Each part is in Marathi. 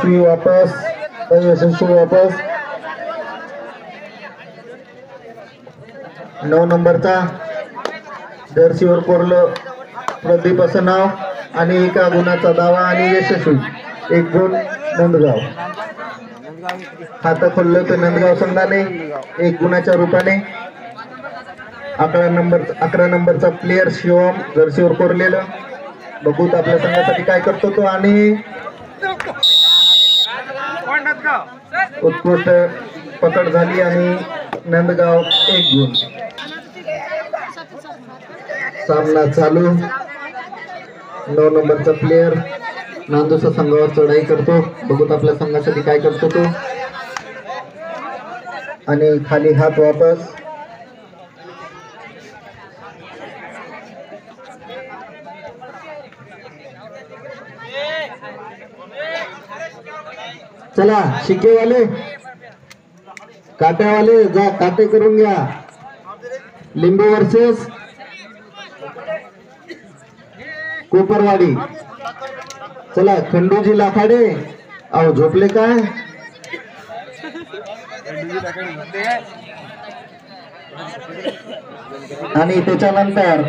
यशस्वी वापस 9 नंबरचा जर्सीवर कोरलं प्रदीप असं नाव आणि एका गुणाचा दावा आणि यशस्वी 1 गुण नंदगाव. खातं खोललं तर नंदगाव संघाने 1 गुणाच्या रूपाने. 11 नंबरचा प्लेयर शिवम जर्सीवर कोरलेलं. बघूत आपल्या संघासाठी काय करतो तो आणि उत्कृष्ट पकड झाली आणि नंदगाव 1 गुण. सामना चालू. 9 नंबरचा प्लेयर नांदुसा संघावर चढाई करतो. बघूत आपल्या संघासाठी काय करतो तो आणि खाली हात वापस. चला शिकेवाले काट्यावाले जा काटे करून घ्या. लिंबू वर्सेस कोपरवाडी. चला खंडूजी लाखाडे अहो झोपले काय. आणि त्याच्यानंतर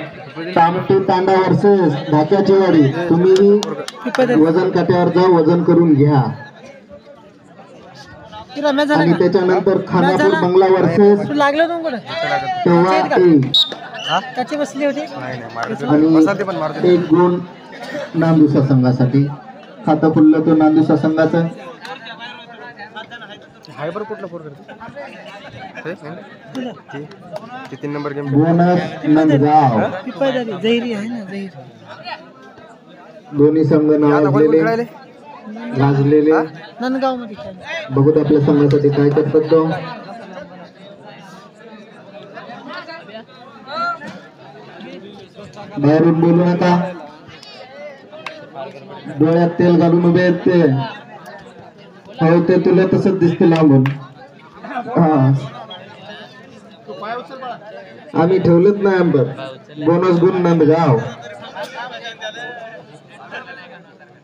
तामटी तांडा वर्सेस ढाक्याची वाडी. तुम्ही वजन काट्यावर जा वजन करून घ्या. आणि त्याच्यानंतर खानापूर बंगला वर्सेस आणि 1 गुण नांदुसा संघासाठी. खातं खुललं तो नांदुसा संघाचं. बोनस नंदगाव. दोन्ही संघ नावाजलेले गाजलेले. बघूत आपल्या संघासाठी काय करतात तो. बाहेरून बोलू नका. डोळ्यात तेल घालून उभे आहेत ते. हो ते तुला तसंच दिसते लांबून. आम्ही ठेवलंच नाही अंबर. बोनस गुण नंदगाव.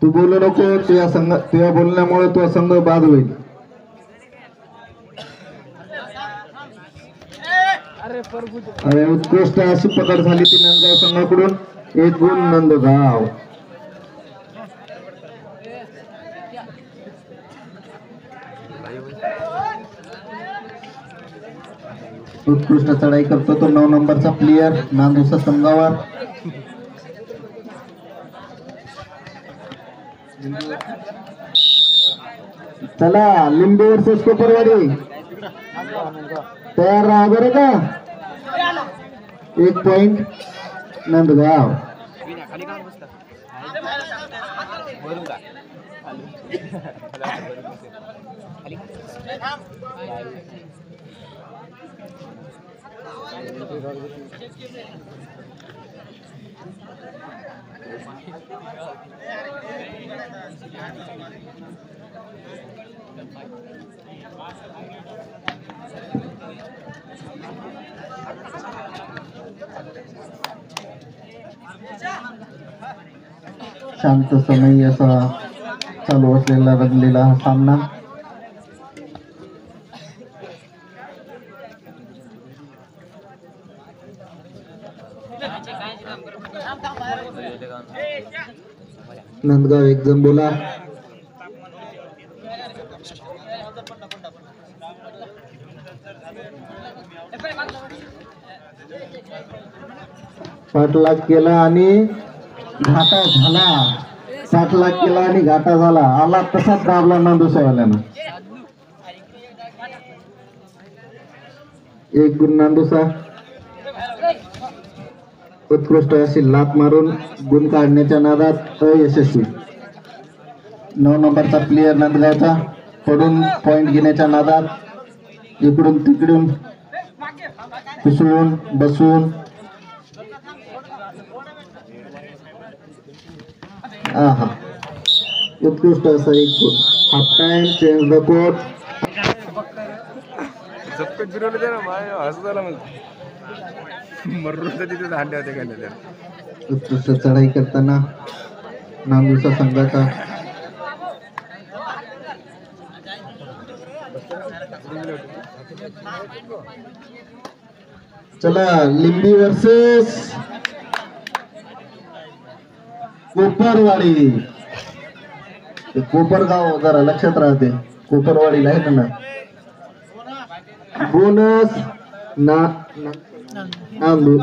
तू बोलू नको. तुझ्या बोलण्यामुळे तुझा संघ बाद होईल. अरे उत्कृष्ट अशी पकड झाली ती नंदगाव संघाकडून. 1 गुण नंदगाव. उत्कृष्ट चढाई करतो तो 9 नंबरचा प्लेयर नांदुसा संघावर. चला लिंबू वर्सेस कोपरवाडी. तयार राहा बरं का. 1 पॉइंट नंदगाव. शांत समय असा चालू असलेला रंगलेला हा सामना. नंदगाव 1 जण बोला. पाठलाग केला आणि घाटा झाला. पाठलाग केला आणि घाटा झाला. आला तसाच दाबला नांदुसावाल्यानं. 1 गुण नांदुसा. उत्कृष्ट अशी लात मारून गुण काढण्याच्या नादात अयशस्वी. 9 नंबरचा प्लेयर नंदगावचा पडून पॉइंट घेण्याच्या नादात इकडून तिकडून कुसळून बसून उत्कृष्ट असा 1 गुण. Half time change the court. उत्कृष्ट चढाई करताना नांदुसा संघाचा चला लिंबी वर्सेस कोपरवाडी. कोपरगाव जरा लक्षात राहते, कोपरवाडीला आहे ना. Bonus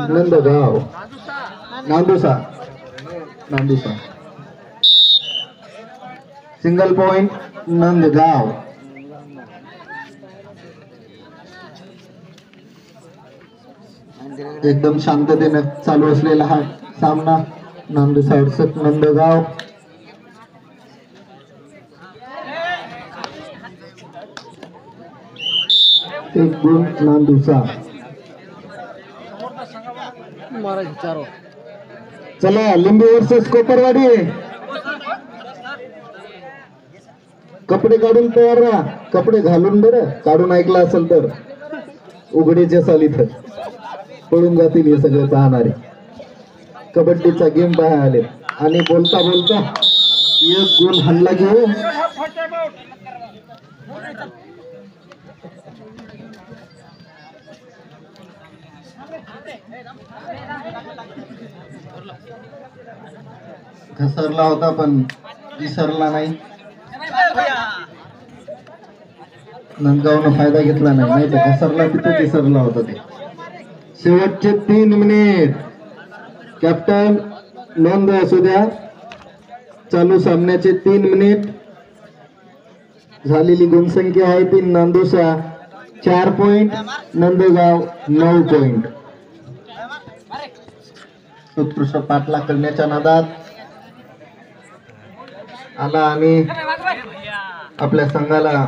Nandgaon Nandusa. Single point Nandgaon. एकदम शांततेने चालू असलेला हा सामना. नांदुसा वर्सेस नंदगाव. एक गुण नांदुसा. चला लिंबी वर्सेस कोपरवाडी. कपडे काढून तयार राहा. कपडे घालून बरं, काढून ऐकला असेल तर उघडीचे साली तर पळून जातील हे सगळे पाहणारे. कबड्डीचा गेम पाहायला आले आणि बोलता बोलता एक गुण हल्ला घेऊ. घसरला होता पण विसरला नाही. नंदगावनं फायदा घेतला नाही तर घसरला तिथे विसरला होता ते. शेवटचे 3 मिनिट. कॅप्टन नोंद असू द्या. चालू सामन्याचे 3 मिनिट. झालेली गुणसंख्या आहे 3. नांदुसा 4 पॉइंट, नंदगाव 9 पॉइंट. उत्कृष्ट पाठलाग करण्याच्या नादात आला आणि आपल्या संघाला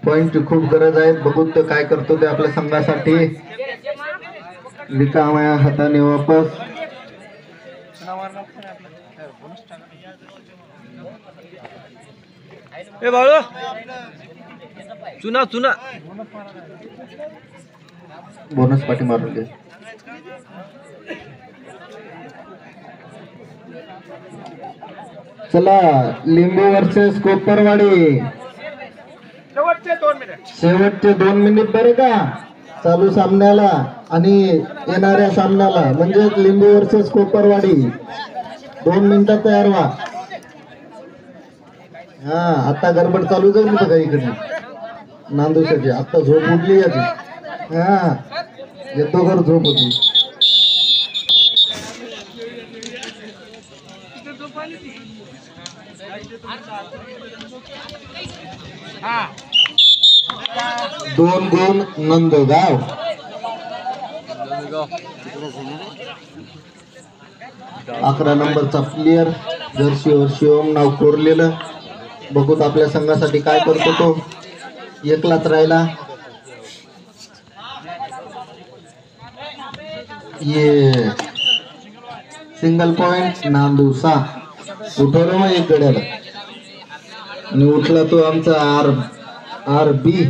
पॉइंटची खूप गरज आहे. बघू तर काय करतो ते आपल्या संघासाठी. रिकाम्या हाताने वापस. ए बाळू चुना चुना बोनस पाठी मारून घे. चला लिंबू वर्सेस कोपरवाडी. शेवटचे 2 मिनिट बरे का चालू सामन्याला आणि येणाऱ्या सामन्याला, म्हणजे लिंबू वर्सेस कोपरवाडी. 2 मिनिटात तयार व्हा. हा आता गडबड चालू जाईल बघा इकडे नांदुसाची. आता झोप उठली याची. हा येतो घर झोप होती. दोन गुण नंदगाव. 11 नंबरचा प्लेयर जर्सीवर शिवम नाव कोरलेलं. बघूत आपल्या संघासाठी काय करतो तो. एकलाच राहिला. ये सिंगल पॉइंट नांदुसा. उठवलं मग एक गड्याला आणि उठला तो आमचा आर बी.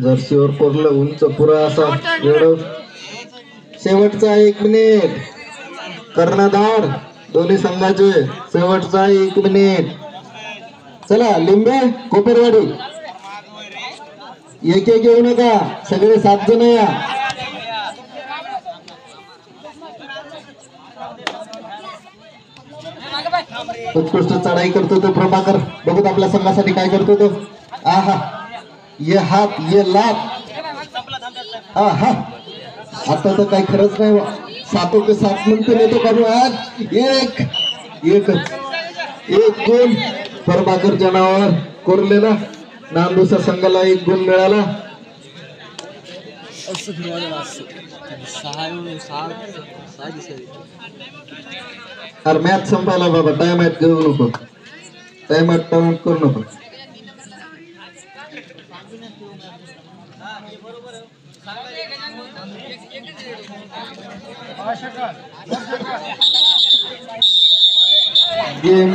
जर्सीवर कोरलं उंच पुरा असा एवढं. शेवटचा 1 मिनिट. कर्णधार दोन्ही संघाचे. शेवटचा 1 मिनिट. चला लिंबे कोपरवाडी एक येऊ नका, सगळे 7 जण या. उत्कृष्ट चढाई करतो तो प्रभाकर. बघूत आपल्या संघासाठी काय करतो तो. आहा ये हात ये लात. आहा आता तर काही खरंच नाही. 7 के 7 म्हणतो नेतो काढू. आज एकच 1 गुण प्रभाकरच्या नावावर कोरलेला. नांदुसा संघाला 1 गुण मिळाला. अरे मॅच संपायला बाबा. टाइम आउट घेऊ नको. टाइम आउट करू नको. गेम